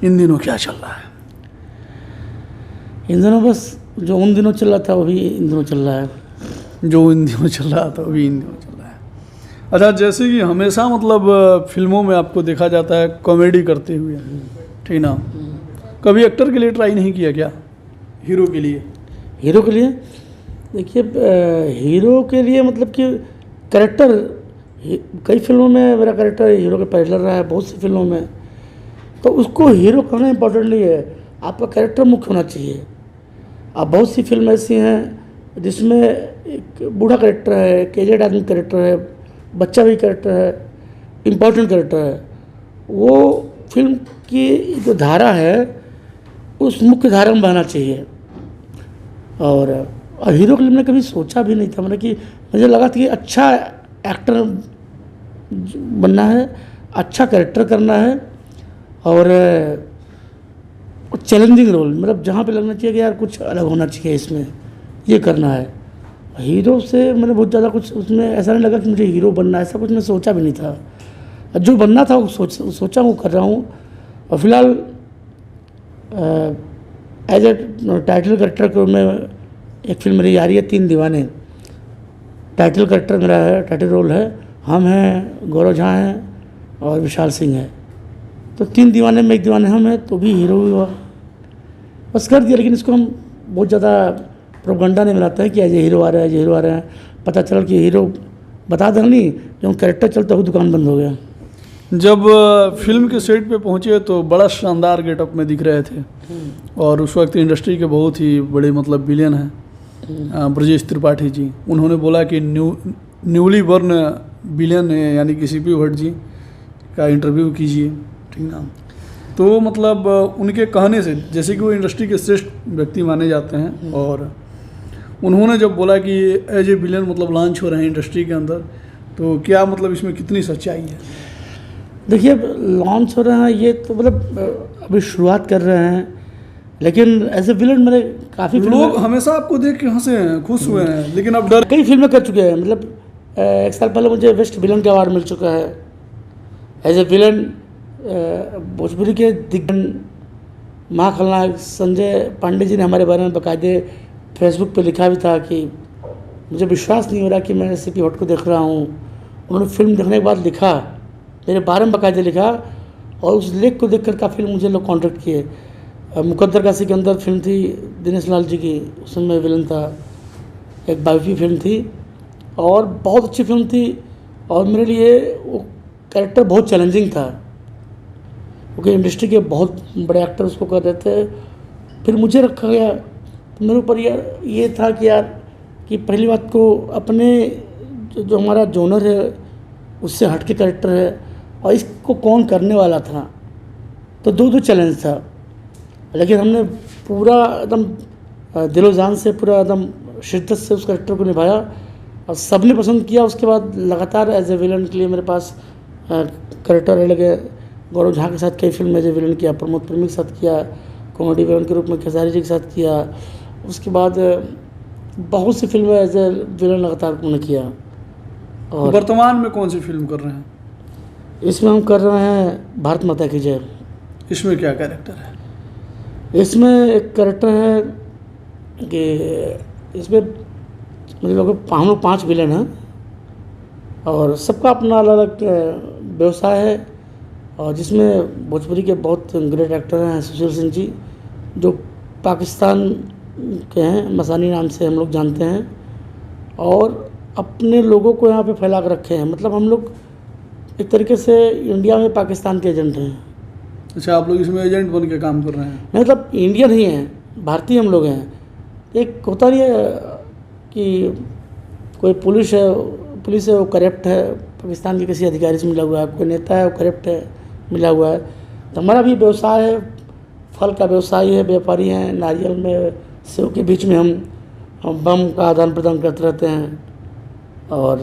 इन दिनों क्या चल रहा है? इन दिनों बस जो उन दिनों चल रहा था वही इन दिनों चल रहा है। जो इन दिनों चल रहा था वही इन दिनों चल रहा है। अच्छा, जैसे कि हमेशा मतलब फिल्मों में आपको देखा जाता है कॉमेडी करते हुए, ठीक ना? कभी एक्टर के लिए ट्राई नहीं किया क्या, हीरो के लिए? हीरो के लिए देखिए, हीरो के लिए मतलब कि कैरेक्टर, कई फिल्मों में मेरा कैरेक्टर हीरो के पैरेलल रहा है, बहुत सी फिल्मों में। तो उसको हीरो कहना इम्पोर्टेंट नहीं है, आपका कैरेक्टर मुख्य होना चाहिए। अब बहुत सी फिल्म ऐसी हैं जिसमें एक बूढ़ा कैरेक्टर है, एक एजेड आदमी कैरेक्टर है, बच्चा भी कैरेक्टर है, इम्पोर्टेंट कैरेक्टर है। वो फिल्म की जो धारा है उस मुख्य धारा में बहना चाहिए। और हीरो के लिए मैंने कभी सोचा भी नहीं था, मतलब कि मुझे लगा था कि अच्छा एक्टर बनना है, अच्छा कैरेक्टर करना है और चैलेंजिंग रोल, मतलब जहाँ पे लगना चाहिए कि यार कुछ अलग होना चाहिए इसमें, ये करना है। हीरो से मैंने बहुत ज़्यादा कुछ उसमें ऐसा नहीं लगा कि मुझे हीरो बनना है, ऐसा कुछ मैं सोचा भी नहीं था। जो बनना था वो सोचा हूँ, कर रहा हूँ। और फिलहाल एज ए टाइटल कैरेक्टर को मैं, एक फिल्म मेरी आ रही है 3 दीवाने, टाइटल कैरेक्टर मेरा है, टाइटल रोल है। हम हैं, गौरव झा हैं और विशाल सिंह है। तो 3 दीवाने में एक दीवाने हम हैं, तो भी हीरो भी हुआ, बस कर दिया। लेकिन इसको हम बहुत ज़्यादा प्रोपगंडा नहीं बनाते हैं कि एज ए हीरो आ रहा है, एज ए हीरो आ रहा है। पता चला कि हीरो बता दें नहीं, जब कैरेक्टर चलता हुआ दुकान बंद हो गया। जब फिल्म के सेट पे पहुंचे तो बड़ा शानदार गेटअप में दिख रहे थे, और उस वक्त इंडस्ट्री के बहुत ही बड़े मतलब विलेन हैं ब्रजेश त्रिपाठी जी। उन्होंने बोला कि न्यूली बर्न विलेन यानी कि सीपी भट्ट जी का इंटरव्यू कीजिए, ठीक ना? तो मतलब उनके कहने से, जैसे कि वो इंडस्ट्री के श्रेष्ठ व्यक्ति माने जाते हैं, और उन्होंने जब बोला कि एज ए विलेन मतलब लॉन्च हो रहे हैं इंडस्ट्री के अंदर, तो क्या मतलब इसमें कितनी सच्चाई है? देखिए, लॉन्च हो रहे हैं ये तो मतलब अभी शुरुआत कर रहे हैं, लेकिन एज ए विलन मैंने काफ़ी लोग हमेशा आपको देख के हंसे हैं, खुश हुए हैं, लेकिन अब डर। कई फिल्में कर चुके हैं। मतलब 1 साल पहले मुझे बेस्ट विलन का अवार्ड मिल चुका है एज ए विलन। भोजपुरी के दिग्गज महाखलनायक संजय पांडे जी ने हमारे बारे में बाकायदे फेसबुक पे लिखा भी था कि मुझे विश्वास नहीं हो रहा कि मैं सीपी भट्ट को देख रहा हूँ। उन्होंने फिल्म देखने के बाद लिखा, मेरे बारे में बाकायदे लिखा, और उस लेख को देखकर काफ़ी मुझे लोग कॉन्टेक्ट किए। मुकद्दर का सिकंदर फिल्म थी दिनेश लाल जी की, उसमें मैं विलन था। एक बायोपिक फिल्म थी और बहुत अच्छी फिल्म थी, और मेरे लिए वो कैरेक्टर बहुत चैलेंजिंग था, क्योंकि इंडस्ट्री के बहुत बड़े एक्टर उसको कर रहे थे। फिर मुझे रखा गया, तो मेरे ऊपर ये था कि यार कि पहली बात को अपने जो हमारा जोनर है उससे हट के कैरेक्टर है, और इसको कौन करने वाला था। तो दो चैलेंज था, लेकिन हमने पूरा एकदम दिलो जान से, पूरा एकदम शिद्दत से उस कैरेक्टर को निभाया, और सबने पसंद किया। उसके बाद लगातार एज ए विलन के लिए मेरे पास कैरेक्टर रह लगे। गौरव झा के साथ कई फिल्म एज ए विलन किया, प्रमोद प्रेमी के साथ किया, कॉमेडी विलन के रूप में खेसारी जी के साथ किया। उसके बाद बहुत सी फिल्में एज ए विलन लगातार मैंने किया। और वर्तमान में कौन सी फिल्म कर रहे हैं? इसमें हम कर रहे हैं भारत माता की जय। इसमें क्या कैरेक्टर है? इसमें एक कैरेक्टर है कि इसमें हम लोग 5 विलेन हैं, और सबका अपना अलग अलग व्यवसाय है। और जिसमें भोजपुरी के बहुत ग्रेट एक्टर हैं सुशील सिंह जी, जो पाकिस्तान के हैं, मसानी नाम से हम लोग जानते हैं, और अपने लोगों को यहाँ पे फैला कर रखे हैं। मतलब हम लोग एक तरीके से इंडिया में पाकिस्तान के एजेंट हैं। अच्छा, आप लोग इसमें एजेंट बन के काम कर रहे हैं? मतलब इंडियन ही हैं, भारतीय हम लोग हैं। एक होता नहीं है कि कोई पुलिस है वो करप्ट है, पाकिस्तान के किसी अधिकारी से मिला हुआ है, कोई नेता है वो करप्ट है, मिला हुआ है। तो हमारा भी व्यवसाय है, फल का व्यवसाय है, व्यापारी हैं। नारियल में सेव के बीच में हम बम का आदान प्रदान करते रहते हैं, और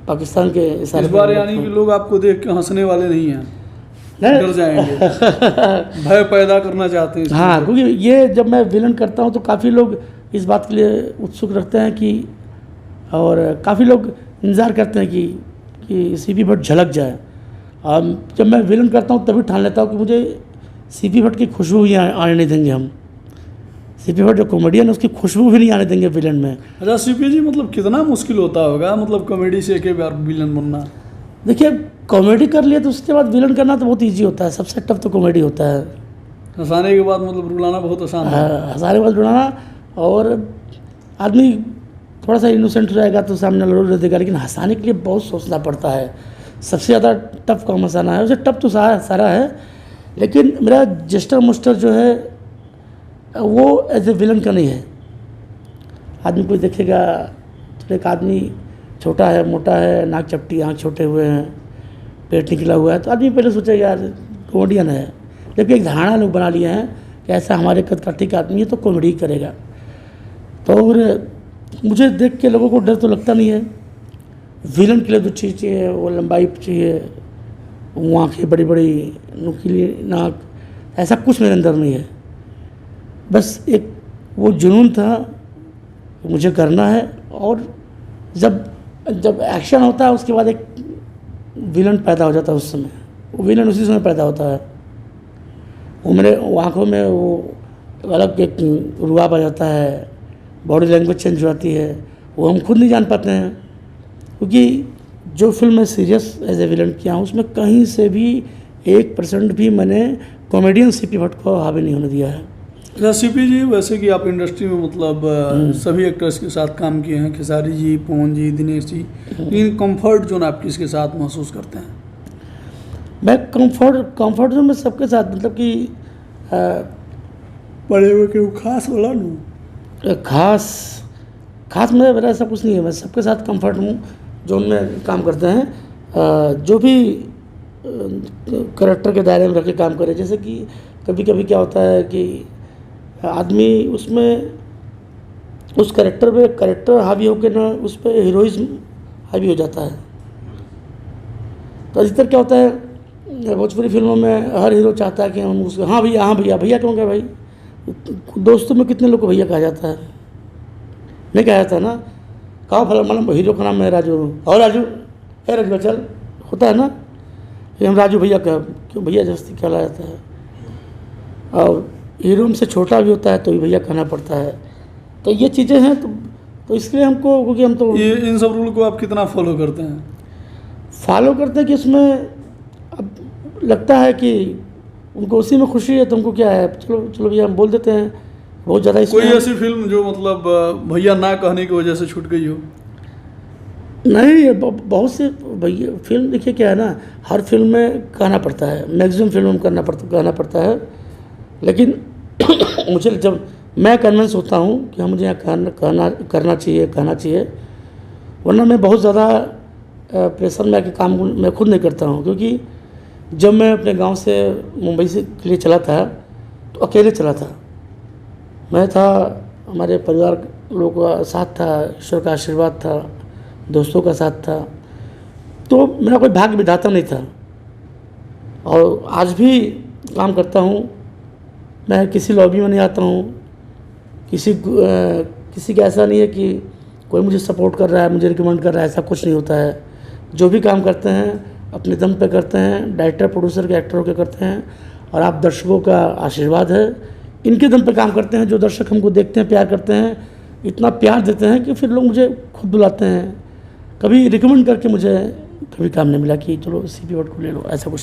पाकिस्तान के इस बार यानी कि लोग आपको देख के हंसने वाले नहीं हैं, डर जाएंगे, भय पैदा करना चाहते हैं। हाँ, क्योंकि ये जब मैं विलन करता हूँ तो काफ़ी लोग इस बात के लिए उत्सुक रखते हैं कि, और काफ़ी लोग इंतज़ार करते हैं कि सीपी भट्ट झलक जाए। जब मैं विलन करता हूँ तभी ठान लेता हूँ कि मुझे सीपी भट्ट की खुशबू भी आने नहीं देंगे हम। सीपी भट्ट जो कॉमेडियन है उसकी खुशबू भी नहीं आने देंगे विलन में। अच्छा सीपी जी, मतलब कितना मुश्किल होता होगा मतलब कॉमेडी से एक बार विलन बनना? देखिए कॉमेडी कर लिए तो उसके बाद विलन करना तो बहुत ईजी होता है, सबसे टफ तो कॉमेडी होता है। हंसाने के बाद मतलब रुलाना बहुत आसान है। हंसाने के बाद रुलाना, और आदमी थोड़ा सा इनोसेंट हो जाएगा तो सामने लड़ देगा, लेकिन हंसाने के लिए बहुत सोचना पड़ता है। सबसे ज़्यादा टफ काम हंसाना है। उसे टफ तो सारा है, लेकिन मेरा जेस्टर मोस्टर जो है वो एज ए विलन का नहीं है। आदमी कोई देखेगा तो एक आदमी छोटा है, मोटा है, नाक चपटी, आँख छोटे हुए हैं, पेट निकला हुआ है, तो आदमी पहले सोचेगा यार कॉमेडियन है। लेकिन एक धारणा लोग बना लिए हैं कि ऐसा हमारे कद का ठीक आदमी है तो कॉमेडी करेगा। तो और मुझे देख के लोगों को डर तो लगता नहीं है। विलन के लिए जो चीज़ चाहिए वो लंबाई चाहिए, वो आँखें बड़ी बड़ी, नुकीली नाक, ऐसा कुछ मेरे अंदर नहीं है। बस एक वो जुनून था, मुझे करना है। और जब एक्शन होता है उसके बाद एक विलन पैदा हो जाता है, उस समय वो विलन उसी समय पैदा होता है। वो मेरे आँखों में वो अलग एक रुआब आ जाता है, बॉडी लैंग्वेज चेंज हो जाती है, वो हम खुद नहीं जान पाते हैं। क्योंकि जो फिल्म मैं सीरियस एज ए विलन किया हूँ उसमें कहीं से भी 1% भी मैंने कॉमेडियन सीपी भट्ट को हावी नहीं होने दिया है। अच्छा सीपी जी, वैसे कि आप इंडस्ट्री में मतलब सभी एक्टर्स के साथ काम किए हैं, खेसारी जी, पवन जी, दिनेश जी, लेकिन कंफर्ट जोन आप किसके साथ महसूस करते हैं? मैं कंफर्ट जोन में सबके साथ, मतलब कि बड़े हुए के खास वाला नू खास मेरा ऐसा कुछ नहीं है। मैं सबके साथ कंफर्ट हूँ जोन में काम करते हैं। जो भी कैरेक्टर के दायरे में रख के काम करे, जैसे कि कभी कभी क्या होता है कि आदमी उसमें उस कैरेक्टर हावी होकर ना उस पर हीरोइज्म हावी हो जाता है। तो अधिकतर क्या होता है भोजपुरी फिल्मों में हर हीरो चाहता है कि हम उसको हाँ भैया क्यों क्या भाई, दोस्तों में कितने लोग को भैया कहा जाता है? नहीं कहा जाता ना। कहा फला मतलब हीरो का नाम है राजू, और राजू है राजू चल, होता है ना, कि हम राजू भैया का क्यों भैया जबरदस्ती कहला जाता है। और हीरो से छोटा भी होता है तो भी भैया कहना पड़ता है। तो ये चीज़ें हैं, तो इसलिए हमको, क्योंकि हम तो ये इन सब रूल को आप कितना फॉलो करते हैं? फॉलो करते हैं कि इसमें अब लगता है कि उनको उसी में खुशी है, तो हमको क्या है, चलो भैया हम बोल देते हैं। बहुत ज़्यादा कोई ऐसी फिल्म जो मतलब भैया ना कहने की वजह से छूट गई हो? नहीं, बहुत से भैया फिल्म, देखिए क्या है ना, हर फिल्म में कहना पड़ता है, मैक्सिमम फिल्म में कहना पड़ता है। लेकिन मुझे जब मैं कन्विंस होता हूँ कि हाँ मुझे यहाँ कहना चाहिए, वरना मैं बहुत ज़्यादा प्रेशर में आके काम मैं खुद नहीं करता हूँ। क्योंकि जब मैं अपने गांव से मुंबई से के लिए चला था तो अकेले चला था। मैं था, हमारे परिवार लोगों का साथ था, ईश्वर का आशीर्वाद था, दोस्तों का साथ था, तो मेरा कोई भाग्य विधाता नहीं था। और आज भी काम करता हूँ, मैं किसी लॉबी में नहीं आता हूँ, किसी का ऐसा नहीं है कि कोई मुझे सपोर्ट कर रहा है, मुझे रिकमेंड कर रहा है, ऐसा कुछ नहीं होता है। जो भी काम करते हैं अपने दम पे करते हैं, डायरेक्टर प्रोड्यूसर के एक्टरों के करते हैं, और आप दर्शकों का आशीर्वाद है, इनके दम पे काम करते हैं। जो दर्शक हमको देखते हैं, प्यार करते हैं, इतना प्यार देते हैं कि फिर लोग मुझे खुद बुलाते हैं। कभी रिकमेंड करके मुझे कभी काम नहीं मिला कि चलो सीपी भट्ट को ले लो, ऐसा कुछ